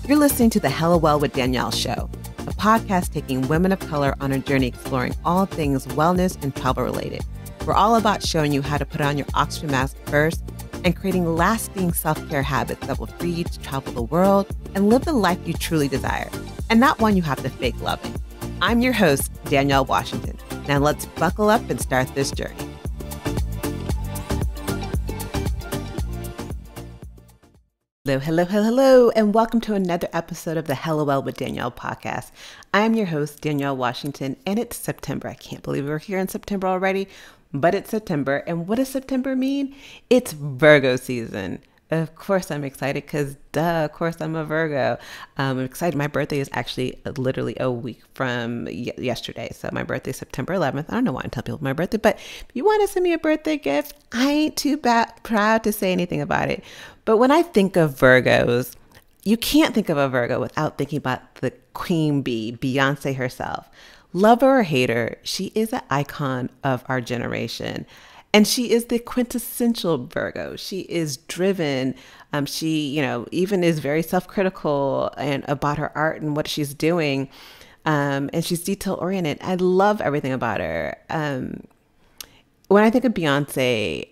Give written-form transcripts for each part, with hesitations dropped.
You're listening to the Hello Well with Danielle show, a podcast taking women of color on a journey exploring all things wellness and travel related. We're all about showing you how to put on your oxygen mask first and creating lasting self-care habits that will free you to travel the world and live the life you truly desire, and not one you have to fake loving. I'm your host, Danielle Washington. Now let's buckle up and start this journey. Hello, and welcome to another episode of the Hello Well with Danielle podcast. I'm your host, Danielle Washington, and it's September. I can't believe we're here in September already, but it's September. And what does September mean? It's Virgo season. Of course, I'm excited because, of course, I'm a Virgo. I'm excited. My birthday is actually literally a week from yesterday. So my birthday is September 11th. I don't know why I tell people my birthday, but if you want to send me a birthday gift, I ain't too proud to say anything about it. But when I think of Virgos, you can't think of a Virgo without thinking about the queen bee, Beyonce herself. Lover or hater, she is an icon of our generation. And she is the quintessential Virgo. She is driven. She, even is very self-critical and about her art and what she's doing. And she's detail-oriented. I love everything about her. When I think of Beyonce,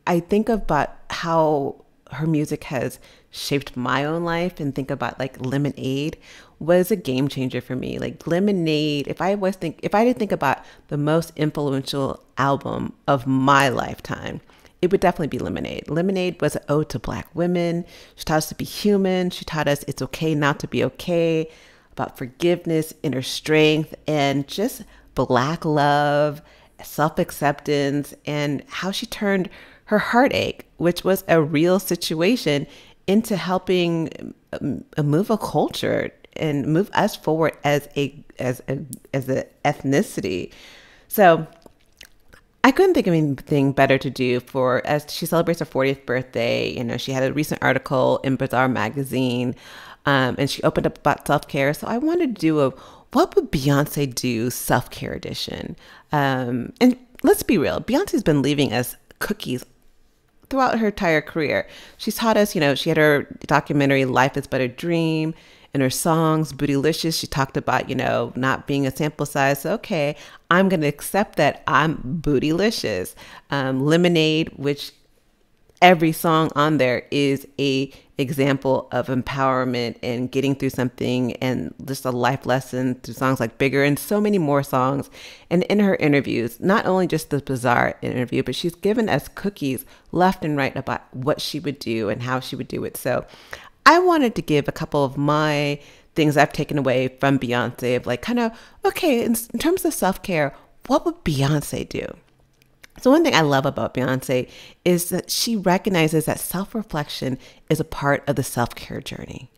I think about how her music has shaped my own life, and think about like Lemonade was a game changer for me. Like Lemonade, if I did think about the most influential album of my lifetime, it would definitely be Lemonade. Lemonade was an ode to Black women. She taught us to be human. She taught us it's okay not to be okay, about forgiveness, inner strength, and just Black love, self-acceptance, and how she turned her heartache, which was a real situation, into helping move a culture and move us forward as an ethnicity. So I couldn't think of anything better to do as she celebrates her 40th birthday. She had a recent article in Bazaar magazine, and she opened up about self-care. So I wanted to do a What Would Beyonce Do self-care edition. And let's be real, Beyonce's been leaving us cookies throughout her entire career. She's taught us, she had her documentary, Life is But a Dream. In her songs, Bootylicious, she talked about, not being a sample size. So, okay, I'm going to accept that I'm bootylicious. Lemonade, which every song on there is a example of empowerment and getting through something, and just a life lesson through songs like Bigger and so many more songs. And in her interviews, not only just the Bazaar interview, but she's given us cookies left and right about what she would do and how she would do it. So I wanted to give a couple of my things I've taken away from Beyonce of in terms of self-care, what would Beyonce do? So one thing I love about Beyonce is that she recognizes that self-reflection is a part of the self-care journey.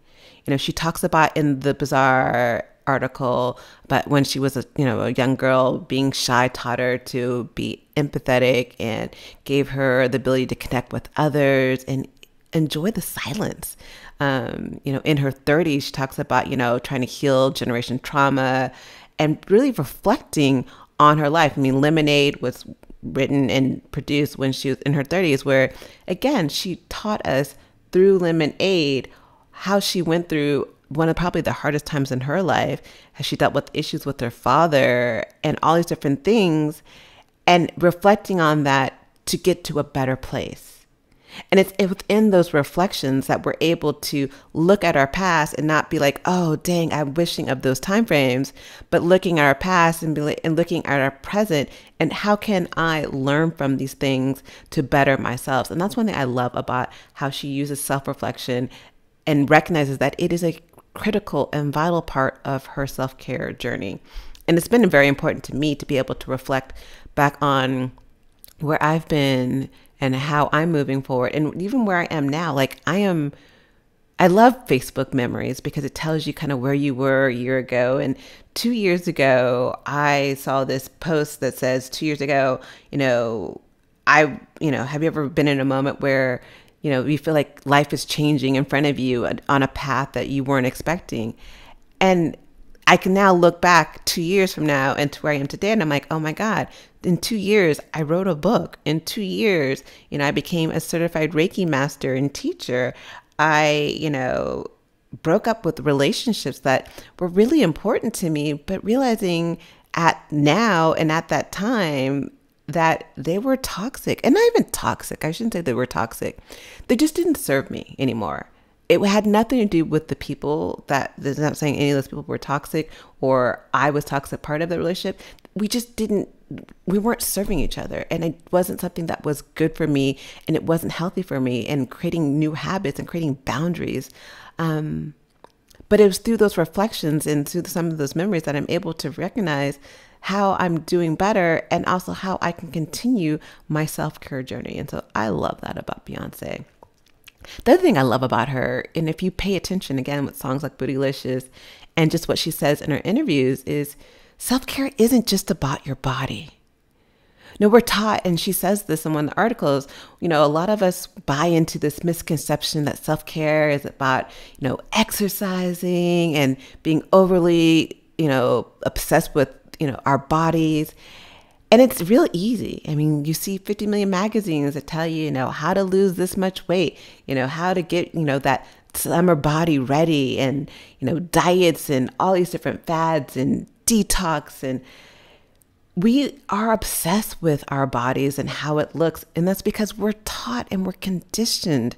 She talks about in the Bazaar article about when she was a young girl, being shy taught her to be empathetic and gave her the ability to connect with others and enjoy the silence. In her 30s, she talks about, trying to heal generation trauma and really reflecting on her life. Lemonade was written and produced when she was in her 30s, where again, she taught us through Lemonade how she went through one of probably the hardest times in her life, as she dealt with issues with her father and all these different things, and reflecting on that to get to a better place. And it's within those reflections that we're able to look at our past and not be like, oh, dang, I'm wishing of those time frames, but looking at our past and looking at our present and how can I learn from these things to better myself? And that's one thing I love about how she uses self-reflection and recognizes that it is a critical and vital part of her self-care journey. And it's been very important to me to be able to reflect back on where I've been and how I'm moving forward, and even where I am now. I love Facebook memories because it tells you kind of where you were a year ago. And 2 years ago, I saw this post that says, 2 years ago, have you ever been in a moment where, you feel like life is changing in front of you on a path that you weren't expecting? And I can now look back 2 years from now and to where I am today, and I'm like, oh my God, in 2 years, I wrote a book. In 2 years, I became a certified Reiki master and teacher. I, broke up with relationships that were really important to me, but realizing at now and at that time that they were toxic. And not even toxic. I shouldn't say they were toxic. They just didn't serve me anymore. It had nothing to do with the people. That is not saying any of those people were toxic or I was toxic part of the relationship. We weren't serving each other, and it wasn't something that was good for me, and it wasn't healthy for me, and creating new habits and creating boundaries. But it was through those reflections and through some of those memories that I'm able to recognize how I'm doing better and also how I can continue my self-care journey. And so I love that about Beyonce. The other thing I love about her, and if you pay attention again with songs like Bootylicious and just what she says in her interviews, is self-care isn't just about your body. No, we're taught, and she says this in one of the articles, a lot of us buy into this misconception that self-care is about, exercising and being overly, obsessed with, our bodies. And it's real easy. I mean, you see 50 million magazines that tell you, how to lose this much weight, how to get, that summer body ready, and, diets and all these different fads and detox. And we are obsessed with our bodies and how it looks. And that's because we're taught and we're conditioned.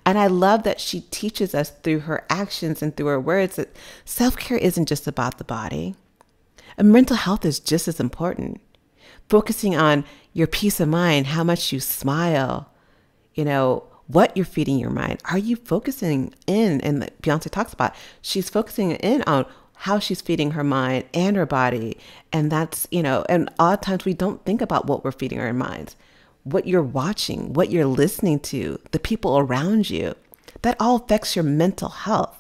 And I love that she teaches us through her actions and through her words that self-care isn't just about the body. And mental health is just as important. Focusing on your peace of mind, how much you smile, what you're feeding your mind. Are you focusing in, and Beyonce talks about, she's focusing in on how she's feeding her mind and her body. And that's, and a lot of times we don't think about what we're feeding our minds, what you're watching, what you're listening to, the people around you. That all affects your mental health.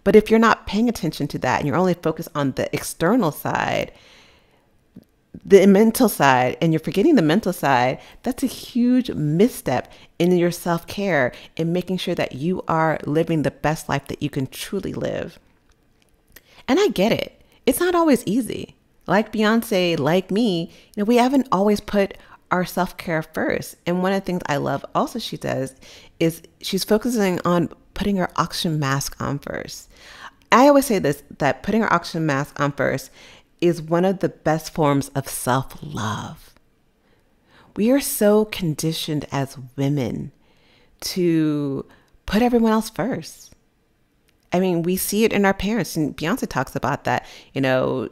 But if you're not paying attention to that and you're only focused on the external side, the mental side, and you're forgetting the mental side, that's a huge misstep in your self-care and making sure that you are living the best life that you can truly live. And I get it. It's not always easy. Like Beyonce, like me, we haven't always put our self-care first. And one of the things I love also she does is she's focusing on putting her oxygen mask on first. I always say this, that putting our oxygen mask on first is one of the best forms of self-love. We are so conditioned as women to put everyone else first. I mean, we see it in our parents, and Beyonce talks about that.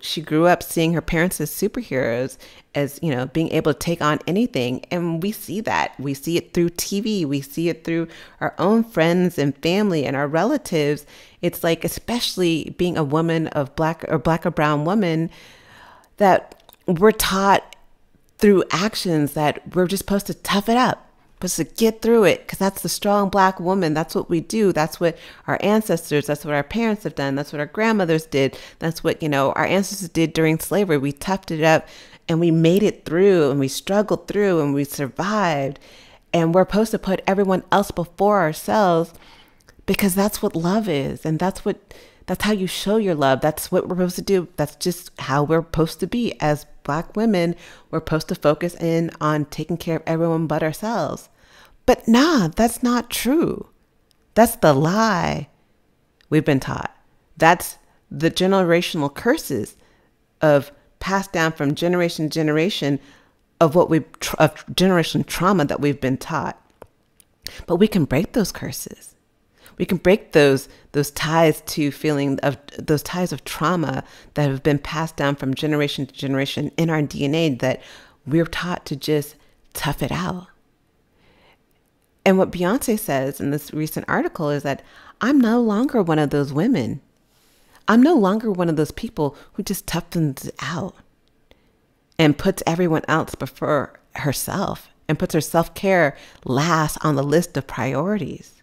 She grew up seeing her parents as superheroes, as, being able to take on anything. And we see that. We see it through TV. We see it through our own friends and family and our relatives. It's like, especially being a woman of black or brown woman, that we're taught through actions that we're just supposed to tough it up. To get through it, because that's the strong black woman. That's what we do. That's what our ancestors, that's what our parents have done. That's what our grandmothers did. That's what, our ancestors did during slavery. We toughed it up and we made it through, and we struggled through, and we survived. And we're supposed to put everyone else before ourselves, because that's what love is. And that's how you show your love. That's what we're supposed to do. That's just how we're supposed to be as Black women. We're supposed to focus in on taking care of everyone but ourselves. But nah, that's not true. That's the lie we've been taught. That's the generational curses of passed down from generation to generation of of generation trauma that we've been taught. But we can break those curses. We can break those ties to those ties of trauma that have been passed down from generation to generation in our DNA, that we're taught to just tough it out. And what Beyonce says in this recent article is that I'm no longer one of those women. I'm no longer one of those people who just toughens it out and puts everyone else before herself and puts her self-care last on the list of priorities.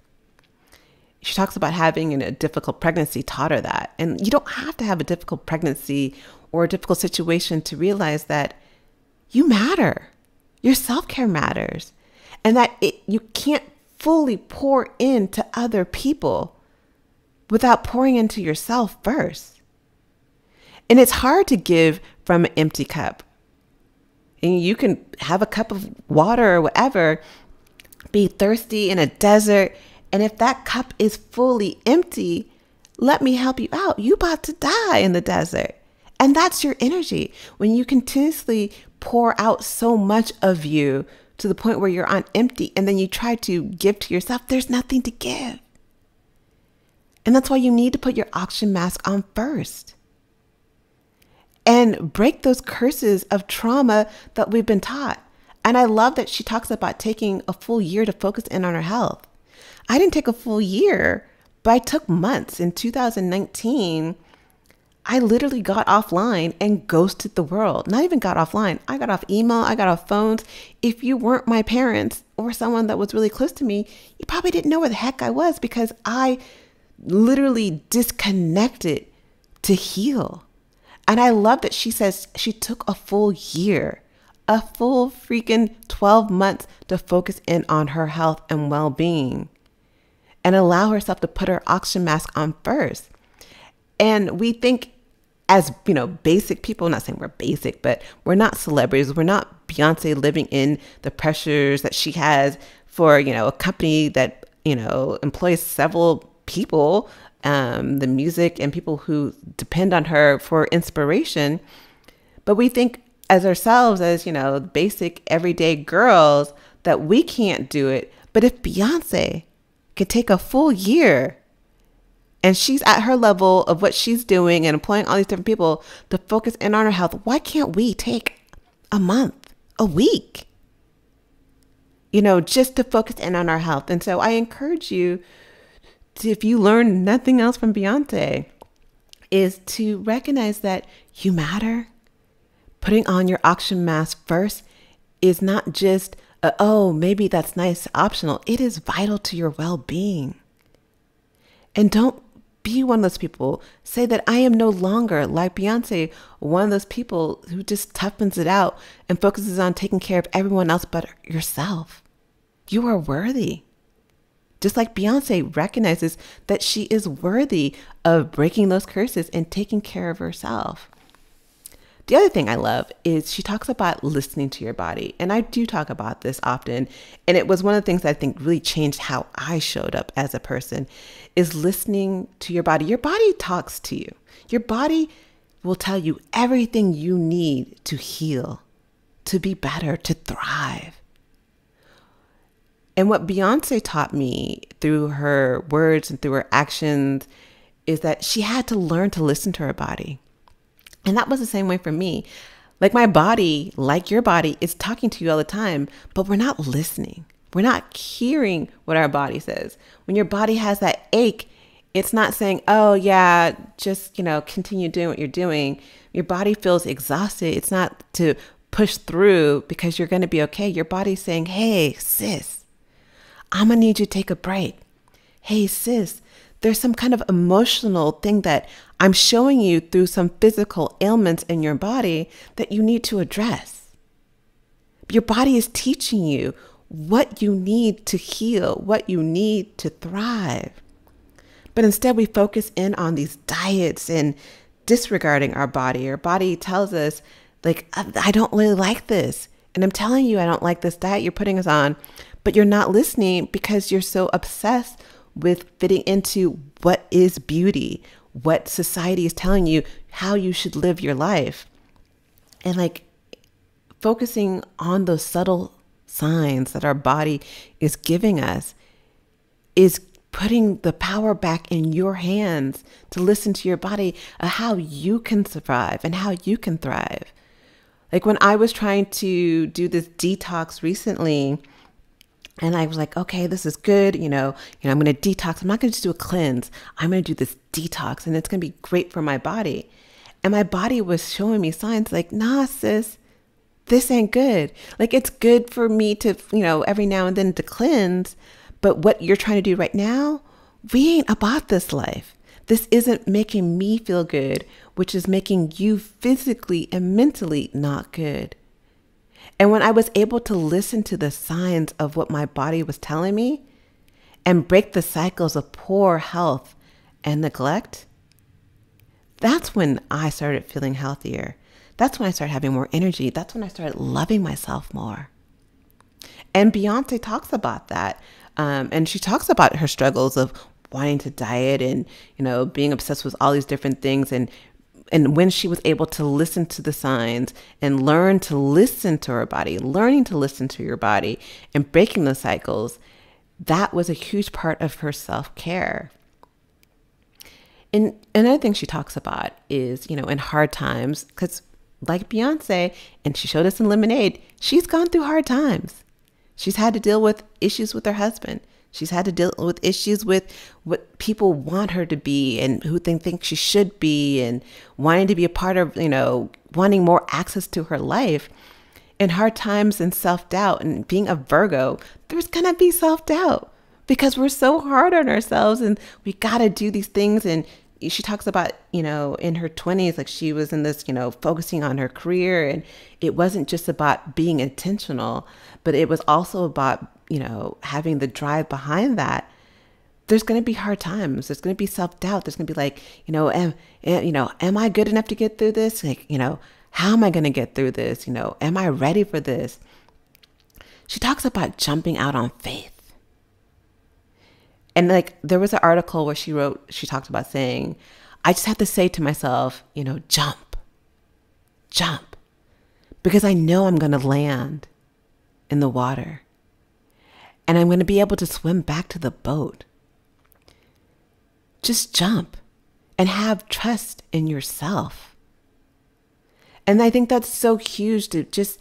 She talks about having a difficult pregnancy taught her that. And you don't have to have a difficult pregnancy or a difficult situation to realize that you matter. Your self-care matters. And that you can't fully pour into other people without pouring into yourself first. And it's hard to give from an empty cup. And you can have a cup of water or whatever, be thirsty in a desert, and if that cup is fully empty, Let me help you out. You about to die in the desert. And that's your energy. When you continuously pour out so much of you to the point where you're on empty and then you try to give to yourself, there's nothing to give. And that's why you need to put your oxygen mask on first. And break those curses of trauma that we've been taught. And I love that she talks about taking a full year to focus in on her health. I didn't take a full year, but I took months. In 2019, I literally got offline and ghosted the world. Not even got offline. I got off email. I got off phones. If you weren't my parents or someone that was really close to me, you probably didn't know where the heck I was because I literally disconnected to heal. And I love that she says she took a full year, a full freaking 12 months to focus in on her health and well-being and allow herself to put her oxygen mask on first. And we think as, basic people, I'm not saying we're basic, but we're not celebrities. We're not Beyonce living in the pressures that she has for, a company that, employs several people, the music and people who depend on her for inspiration. But we think as ourselves, as, basic everyday girls, that we can't do it. But if Beyonce could take a full year and she's at her level of what she's doing and employing all these different people to focus in on her health, why can't we take a month, a week, just to focus in on our health? And so I encourage you to, if you learn nothing else from Beyonce, is to recognize that you matter. Putting on your oxygen mask first is not just, oh, maybe that's nice, optional. It is vital to your well-being. And don't be one of those people. Say that I am no longer, like Beyonce, one of those people who just toughens it out and focuses on taking care of everyone else but yourself. You are worthy. Just like Beyonce recognizes that she is worthy of breaking those curses and taking care of herself. The other thing I love is she talks about listening to your body. And I do talk about this often. And it was one of the things that I think really changed how I showed up as a person, is listening to your body. Your body talks to you. Your body will tell you everything you need to heal, to be better, to thrive. And what Beyonce taught me through her words and through her actions is that she had to learn to listen to her body. And that was the same way for me. Like my body, like your body, is talking to you all the time, but we're not listening. We're not hearing what our body says. When your body has that ache, it's not saying, oh yeah, just, continue doing what you're doing. Your body feels exhausted. It's not to push through because you're going to be okay. Your body's saying, hey, sis, I'm going to need you to take a break. Hey, sis, there's some kind of emotional thing that I'm showing you through some physical ailments in your body that you need to address. Your body is teaching you what you need to heal, what you need to thrive. But instead we focus in on these diets and disregarding our body. Our body tells us, like, I don't really like this. And I'm telling you, I don't like this diet you're putting us on, but you're not listening because you're so obsessed with fitting into what is beauty, what society is telling you, how you should live your life. And like focusing on those subtle signs that our body is giving us is putting the power back in your hands to listen to your body, how you can survive and how you can thrive. Like when I was trying to do this detox recently, and I was like, okay, this is good. I'm going to detox. I'm not going to just do a cleanse. I'm going to do this detox and it's going to be great for my body. And my body was showing me signs like, nah, sis, this ain't good. Like it's good for me to, every now and then to cleanse. But what you're trying to do right now, we ain't about this life. This isn't making me feel good, which is making you physically and mentally not good. And when I was able to listen to the signs of what my body was telling me and break the cycles of poor health and neglect, that's when I started feeling healthier. That's when I started having more energy. That's when I started loving myself more. And Beyonce talks about that. And she talks about her struggles of wanting to diet and, being obsessed with all these different things. And when she was able to listen to the signs and learn to listen to her body, learning to listen to your body and breaking the cycles, that was a huge part of her self-care. And another thing she talks about is, in hard times, because like Beyonce, and she showed us in Lemonade, she's gone through hard times. She's had to deal with issues with her husband. She's had to deal with issues with what people want her to be and who they think she should be, and wanting to be a part of, wanting more access to her life. In hard times and self-doubt, and being a Virgo, there's going to be self-doubt because we're so hard on ourselves and we got to do these things. And she talks about, in her 20s, like she was in this, focusing on her career, and it wasn't just about being intentional, but it was also about, having the drive behind that. There's going to be hard times. There's going to be self-doubt. There's going to be like, am I good enough to get through this? Like, how am I going to get through this? Am I ready for this? She talks about jumping out on faith. And like, there was an article where she talked about saying, I just have to say to myself, jump, because I know I'm going to land in the water and I'm going to be able to swim back to the boat. Just jump and have trust in yourself. And I think that's so huge, to just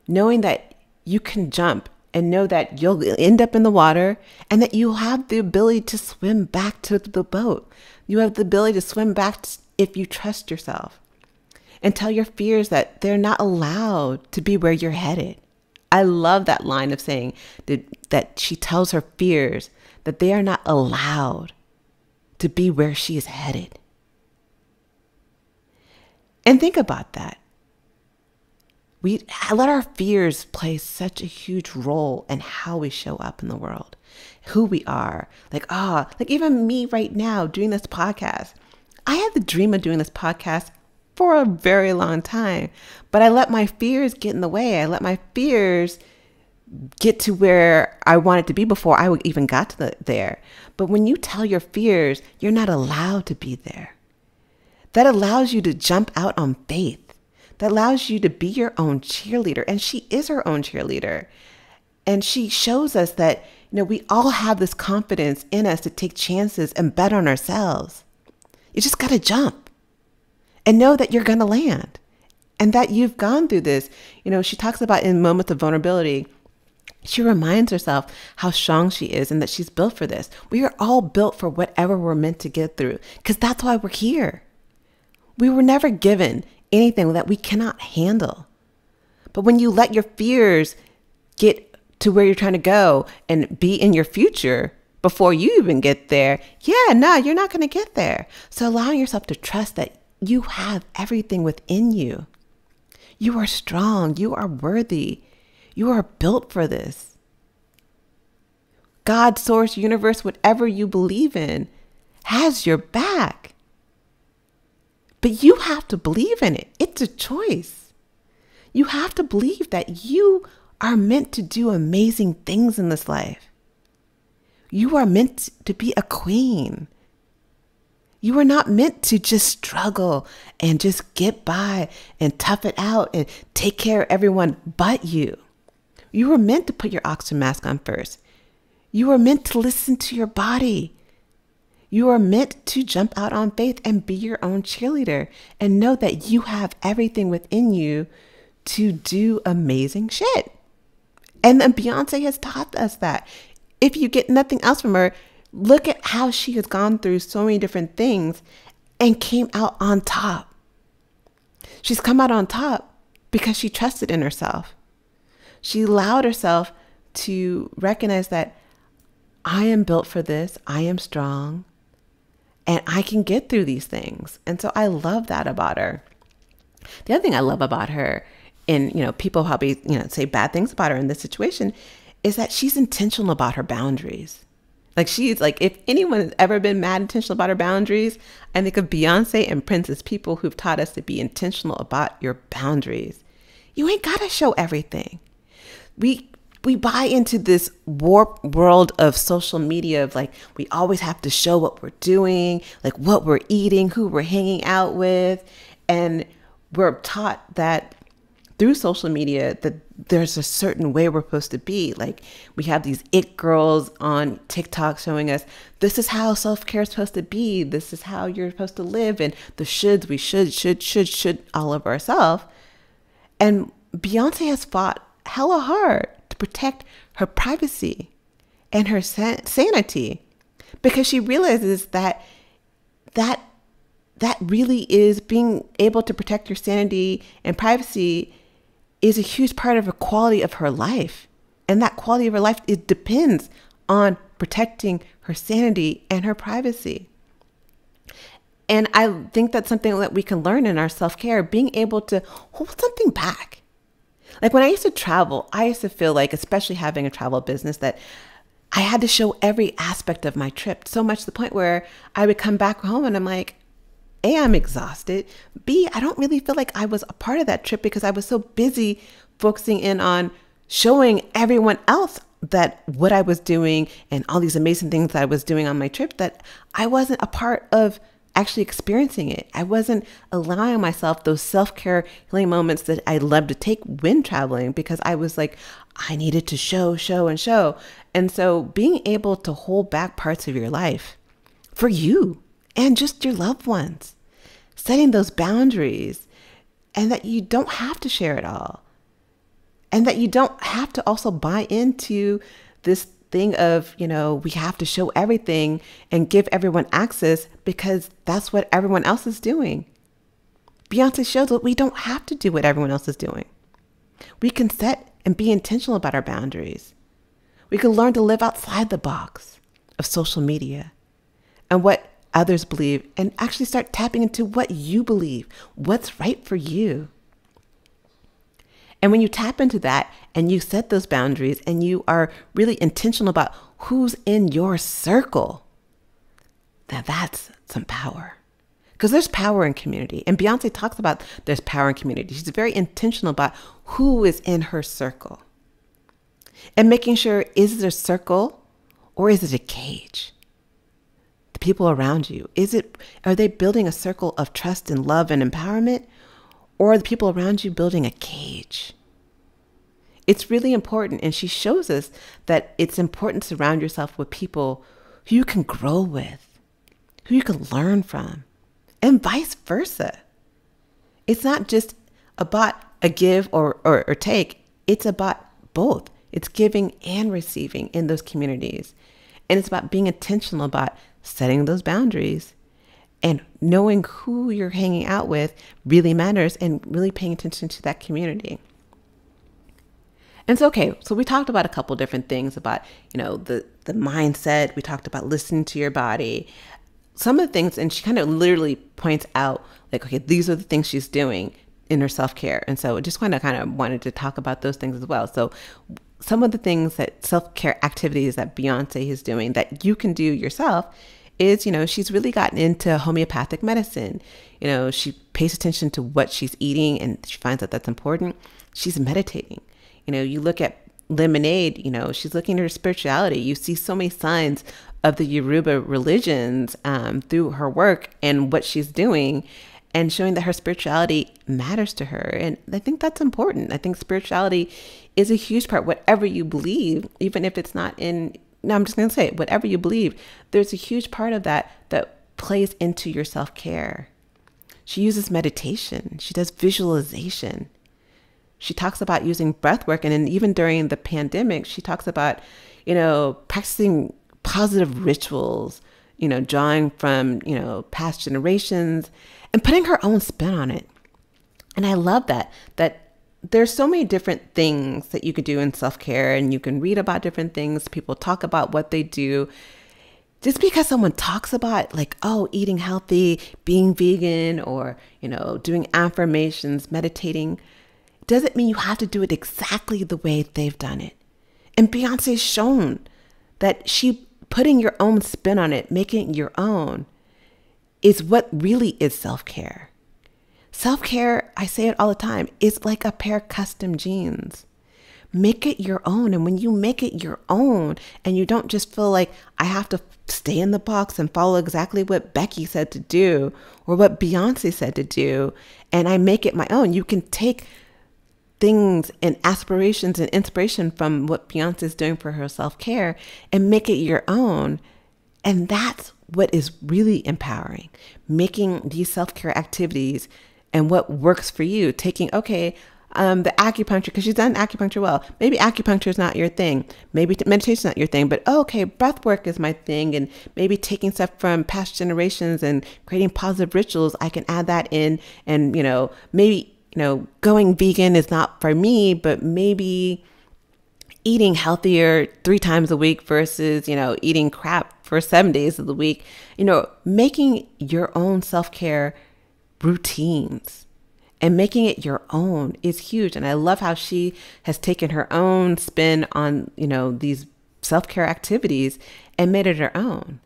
knowing that you can jump and know that you'll end up in the water and that you have the ability to swim back to the boat. You have the ability to swim back if you trust yourself. And tell your fears that they're not allowed to be where you're headed. I love that line of saying that she tells her fears that they are not allowed to be where she is headed. And think about that. We let our fears play such a huge role in how we show up in the world, who we are. Like even me right now doing this podcast. I had the dream of doing this podcast for a very long time, but I let my fears get in the way. I let my fears get to where I wanted to be before I even got to there. But when you tell your fears, you're not allowed to be there. That allows you to jump out on faith. That allows you to be your own cheerleader. And she is her own cheerleader. And she shows us that, we all have this confidence in us to take chances and bet on ourselves. You just got to jump and know that you're going to land and that you've gone through this. She talks about in moments of vulnerability, she reminds herself how strong she is and that she's built for this. We are all built for whatever we're meant to get through, because that's why we're here. We were never given anything that we cannot handle. But when you let your fears get to where you're trying to go and be in your future before you even get there, you're not going to get there. So allowing yourself to trust that you have everything within you. You are strong. You are worthy. You are built for this. God, source, universe, whatever you believe in, has your back. But you have to believe in it. It's a choice. You have to believe that you are meant to do amazing things in this life. You are meant to be a queen. You are not meant to just struggle and just get by and tough it out and take care of everyone but you. You were meant to put your oxygen mask on first. You are meant to listen to your body. You are meant to jump out on faith and be your own cheerleader and know that you have everything within you to do amazing shit. And then Beyonce has taught us that. If you get nothing else from her, look at how she has gone through so many different things and came out on top. She's come out on top because she trusted in herself. She allowed herself to recognize that I am built for this. I am strong and I can get through these things. And so I love that about her. The other thing I love about her, and people probably say bad things about her in this situation, is that she's intentional about her boundaries. Like she's like, if anyone has ever been mad intentional about her boundaries, I think of Beyonce and Prince as people who've taught us to be intentional about your boundaries. You ain't got to show everything. we buy into this warped world of social media of like, we always have to show what we're doing, like what we're eating, who we're hanging out with. And we're taught that through social media that there's a certain way we're supposed to be. Like we have these it girls on TikTok showing us, this is how self-care is supposed to be. This is how you're supposed to live. And the shoulds, we should all of ourselves. And Beyonce has fought hella hard to protect her privacy and her sanity, because she realizes that really is being able to protect your sanity and privacy is a huge part of the quality of her life. And that quality of her life, it depends on protecting her sanity and her privacy. And I think that's something that we can learn in our self-care, being able to hold something back. Like when I used to travel, I used to feel like, especially having a travel business, that I had to show every aspect of my trip, so much to the point where I would come back home and I'm like, A, I'm exhausted. B, I don't really feel like I was a part of that trip because I was so busy focusing in on showing everyone else that what I was doing and all these amazing things that I was doing on my trip, that I wasn't a part of actually experiencing it. I wasn't allowing myself those self-care healing moments that I love to take when traveling, because I was like, I needed to show. And so being able to hold back parts of your life for you and just your loved ones, setting those boundaries, and that you don't have to share it all. And that you don't have to also buy into this thing of, we have to show everything and give everyone access because that's what everyone else is doing. Beyonce shows that we don't have to do what everyone else is doing. We can set and be intentional about our boundaries. We can learn to live outside the box of social media and what others believe, and actually start tapping into what you believe, what's right for you. And when you tap into that and you set those boundaries and you are really intentional about who's in your circle, now that's some power. Because there's power in community. And Beyonce talks about there's power in community. She's very intentional about who is in her circle. And making sure, is it a circle or is it a cage? The people around you, are they building a circle of trust and love and empowerment? Or are the people around you building a cage? It's really important. And she shows us that it's important to surround yourself with people who you can grow with, who you can learn from, and vice versa. It's not just about a give or take. It's about both. It's giving and receiving in those communities. And it's about being intentional about setting those boundaries. And knowing who you're hanging out with really matters, and really paying attention to that community. And so, okay, so we talked about a couple different things about, the mindset. We talked about listening to your body. Some of the things, and she kind of literally points out, like, okay, these are the things she's doing in her self-care. And so I just kind of wanted to talk about those things as well. So some of the things that self-care activities that Beyonce is doing that you can do yourself is, she's really gotten into homeopathic medicine. She pays attention to what she's eating and she finds that that's important. She's meditating. You look at Lemonade, she's looking at her spirituality. You see so many signs of the Yoruba religions through her work and what she's doing, and showing that her spirituality matters to her. And I think that's important. I think spirituality is a huge part, whatever you believe, even if it's not in, no, I'm just going to say it, whatever you believe, there's a huge part of that plays into your self-care. She uses meditation. She does visualization. She talks about using breath work. And then even during the pandemic, she talks about, practicing positive rituals, drawing from, past generations and putting her own spin on it. And I love that there's so many different things that you could do in self-care, and you can read about different things. People talk about what they do. Just because someone talks about like, oh, eating healthy, being vegan, or, doing affirmations, meditating, doesn't mean you have to do it exactly the way they've done it. And Beyonce's shown that she putting your own spin on it, making it your own, is what really is self-care. Self-care, I say it all the time, is like a pair of custom jeans. make it your own. And when you make it your own and you don't just feel like I have to stay in the box and follow exactly what Becky said to do or what Beyonce said to do, and I make it my own, you can take things and aspirations and inspiration from what Beyonce is doing for her self-care and make it your own. And that's what is really empowering, making these self-care activities and what works for you. Taking, okay, the acupuncture, because she's done acupuncture well. Maybe acupuncture is not your thing. Maybe meditation is not your thing, but okay, breath work is my thing. And maybe taking stuff from past generations and creating positive rituals, I can add that in. And, maybe, going vegan is not for me, but maybe eating healthier 3 times a week versus, eating crap for 7 days of the week, making your own self-care routines and making it your own is huge. And I love how she has taken her own spin on, these self-care activities and made it her own.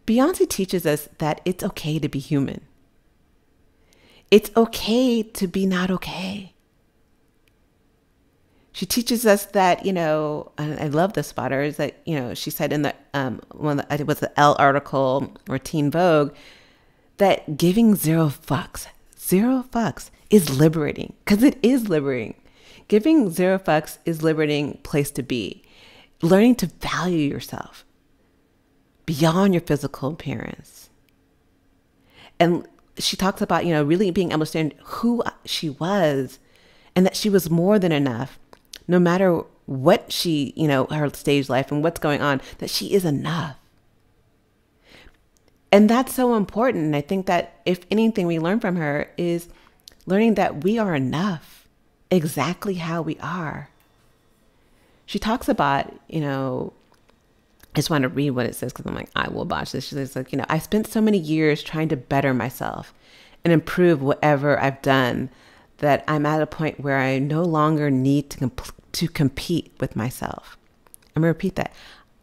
Beyonce teaches us that it's okay to be human. It's okay to be not okay. She teaches us that, and I love this about her, is that, she said in the, I think it was the Elle article or Teen Vogue, that giving zero fucks is liberating, because it is liberating. Giving zero fucks is liberating place to be. Learning to value yourself beyond your physical appearance. And she talks about, really being able to understand who she was and that she was more than enough, no matter what she, her stage life and what's going on, that she is enough. And that's so important. And I think that if anything we learn from her is learning that we are enough exactly how we are. She talks about, I just want to read what it says because I'm like, I will botch this. She says, I spent so many years trying to better myself and improve whatever I've done that I'm at a point where I no longer need to compete with myself. I'm going to repeat that.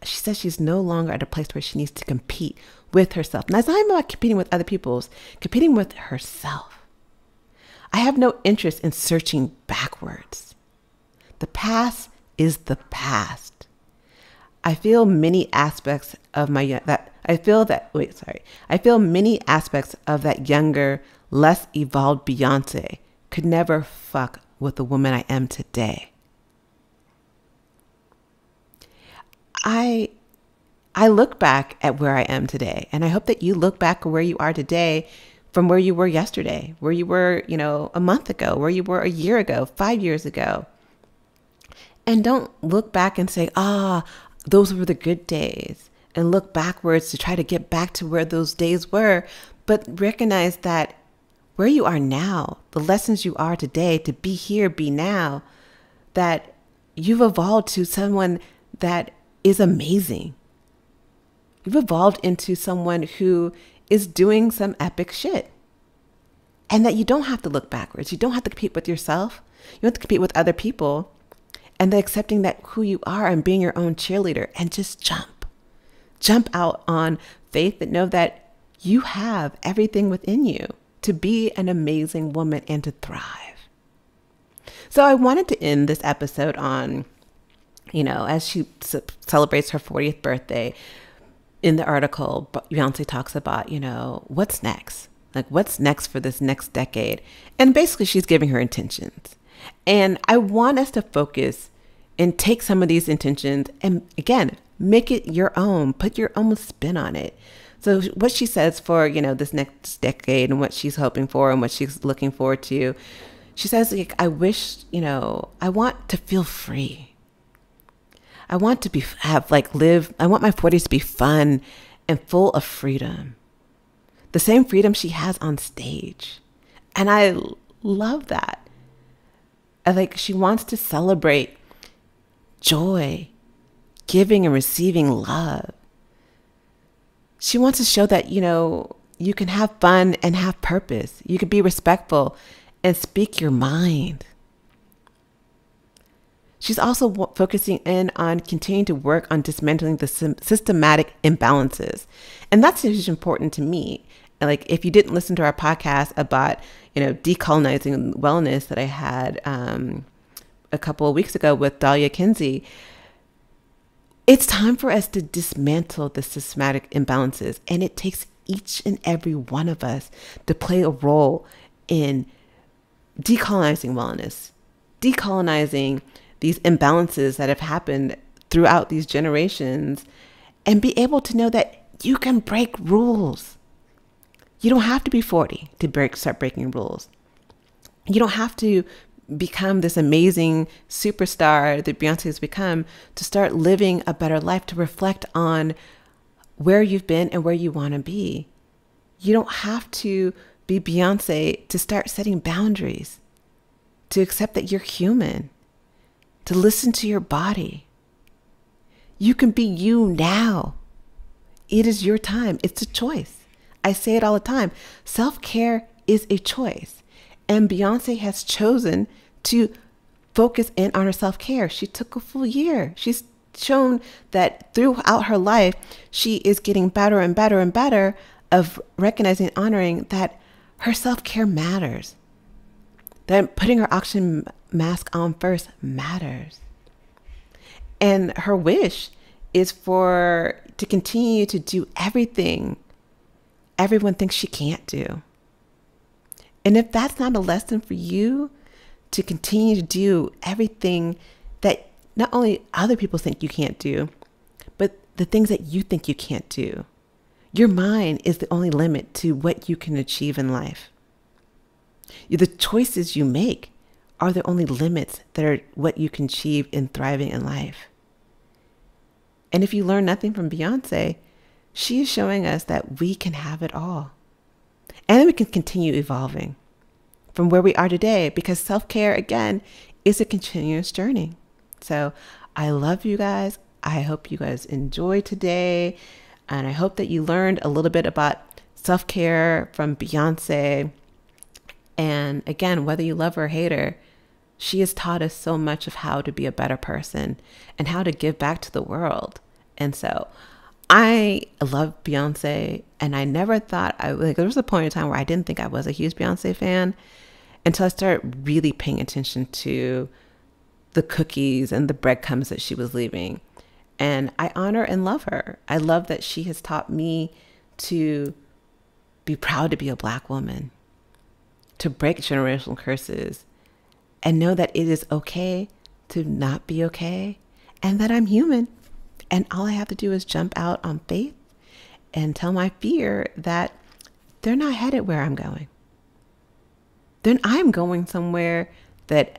She says she's no longer at a place where she needs to compete with herself. And that's not even about competing with other people's, competing with herself. I have no interest in searching backwards. The past is the past. I feel many aspects of many aspects of that younger, less evolved Beyonce could never fuck with the woman I am today. I look back at where I am today, and I hope that you look back at where you are today from where you were yesterday, where you were, a month ago, where you were a year ago, 5 years ago. And don't look back and say, those were the good days, and look backwards to try to get back to where those days were, but recognize that where you are now, the lessons you are today, to be here, be now, that you've evolved to someone that is amazing. You've evolved into someone who is doing some epic shit. And that you don't have to look backwards. You don't have to compete with yourself. You don't have to compete with other people. And then accepting that who you are and being your own cheerleader and just jump. Jump out on faith and know that you have everything within you to be an amazing woman and to thrive. So I wanted to end this episode on, as she celebrates her 40th birthday, in the article, Beyonce talks about, what's next? Like, what's next for this next decade? And basically, she's giving her intentions. And I want us to focus and take some of these intentions and, again, make it your own. Put your own spin on it. So what she says for, this next decade and what she's hoping for and what she's looking forward to, she says, I wish, I want to feel free. I want to I want my 40s to be fun and full of freedom. The same freedom she has on stage. And I love that. She wants to celebrate joy, giving and receiving love. She wants to show that, you can have fun and have purpose. You can be respectful and speak your mind. She's also focusing in on continuing to work on dismantling the systematic imbalances. And that's huge important to me. And if you didn't listen to our podcast about, decolonizing wellness that I had a couple of weeks ago with Dahlia Kinsey. It's time for us to dismantle the systematic imbalances, and it takes each and every one of us to play a role in decolonizing wellness, decolonizing these imbalances that have happened throughout these generations, and be able to know that you can break rules. You don't have to be 40 to start breaking rules. You don't have to become this amazing superstar that Beyonce has become to start living a better life, to reflect on where you've been and where you want to be. You don't have to be Beyonce to start setting boundaries, to accept that you're human, to listen to your body. You can be you now. It is your time. It's a choice. I say it all the time. Self-care is a choice. And Beyonce has chosen to focus in on her self-care. She took a full year. She's shown that throughout her life, she is getting better and better and better of recognizing and honoring that her self-care matters. That putting her oxygen mask on first matters. And her wish is to continue to do everything everyone thinks she can't do. And if that's not a lesson for you to continue to do everything that not only other people think you can't do, but the things that you think you can't do, your mind is the only limit to what you can achieve in life. The choices you make are the only limits that are what you can achieve in thriving in life. And if you learn nothing from Beyonce, she is showing us that we can have it all. And then we can continue evolving from where we are today, because self-care, again, is a continuous journey. So I love you guys. I hope you guys enjoyed today. And I hope that you learned a little bit about self-care from Beyonce. And again, whether you love her or hate her, she has taught us so much of how to be a better person and how to give back to the world. And so I love Beyonce, and I never thought there was a point in time where I didn't think I was a huge Beyonce fan until I started really paying attention to the cookies and the breadcrumbs that she was leaving. And I honor and love her. I love that she has taught me to be proud to be a Black woman, to break generational curses, and know that it is okay to not be okay, and that I'm human. And all I have to do is jump out on faith and tell my fear that they're not headed where I'm going. Then I'm going somewhere that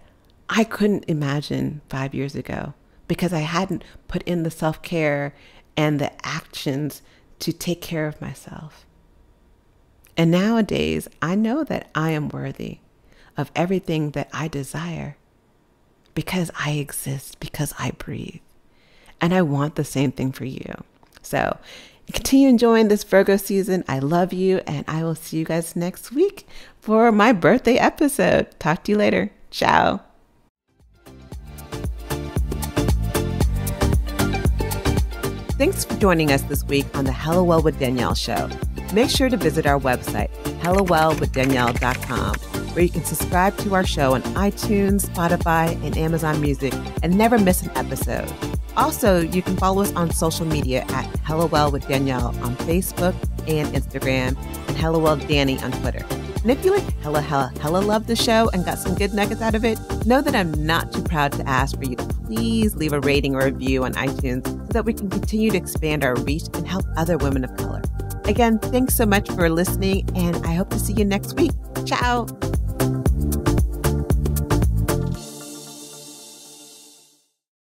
I couldn't imagine 5 years ago, because I hadn't put in the self-care and the actions to take care of myself. And nowadays, I know that I am worthy of everything that I desire, because I exist, because I breathe. And I want the same thing for you. So continue enjoying this Virgo season. I love you, and I will see you guys next week for my birthday episode. Talk to you later. Ciao. Thanks for joining us this week on the Hello Well with Danielle show. Make sure to visit our website, hellowellwithdanielle.com, where you can subscribe to our show on iTunes, Spotify, and Amazon Music and never miss an episode. Also, you can follow us on social media at Hello Well with Danielle on Facebook and Instagram, and Hello Well Danny on Twitter. And if you like hella love the show and got some good nuggets out of it, know that I'm not too proud to ask for you to please leave a rating or review on iTunes so that we can continue to expand our reach and help other women of color. Again, thanks so much for listening, and I hope to see you next week. Ciao.